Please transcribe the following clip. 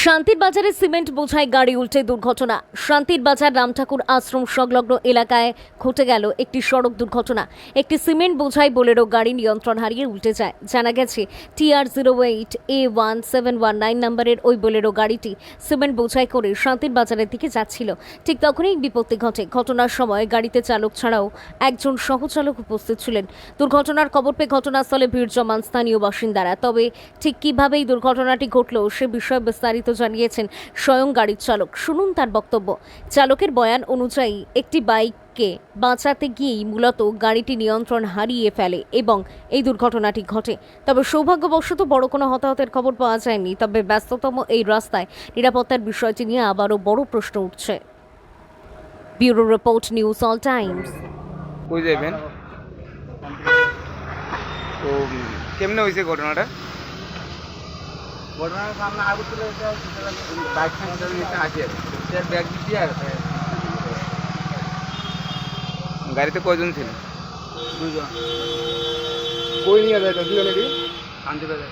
শান্তির বাজারে সিমেন্ট বোঝাই গাড়ি উল্টে দুর্ঘটনা। শান্তির বাজার রামঠাকুর আশ্রম সংলগ্ন এলাকায় ঘটে গেল একটি সড়ক দুর্ঘটনা। একটি সিমেন্ট বোঝাই বোলেরো গাড়ি নিয়ন্ত্রণ হারিয়ে উল্টে যায়। জানা গেছে TR08A1719 নম্বরের ওই বোলেরো গাড়িটি সিমেন্ট বোঝাই করে শান্তির বাজারের দিকে যাচ্ছিল। ঠিক তখনই বিপত্তি ঘটে। ঘটনার সময় গাড়িতে চালক ছাড়াও একজন সহচালক উপস্থিত ছিলেন। দুর্ঘটনার খবর পেয়ে ঘটনাস্থলে ভিড় জমান স্থানীয় বাসিন্দারা। তবে ঠিক কিভাবে এই দুর্ঘটনাটি ঘটল সে বিষয়ে বিস্তারিত জানিয়েছেন স্বয়ং গাড়ির চালক। শুনুন তার বক্তব্য। চালকের বয়ান অনুযায়ী একটি বাইককে বাঁচাতে গিয়েই মূলত গাড়িটি নিয়ন্ত্রণ হারিয়ে ফেলে এবং এই দুর্ঘটনাটি ঘটে। তবে সৌভাগ্যবশত বড় কোনো হতাহতের খবর পাওয়া যায়নি। তবে ব্যস্ততম এই রাস্তায় নিরাপত্তার বিষয়টি নিয়ে আবারও বড় প্রশ্ন উঠছে। Bureau report, news all Times. কই যাবেন? তো কেমনে হয়েছে ঘটনাটা? ঘটনার সামনে আগুন চলে বাইক নিতে আসে ব্যাগ দিচ্ছি আর গাড়িতে কয়জন ছিল? দুজন কই নিয়ে যায় দুজন নাকি? শান্তি বাজার।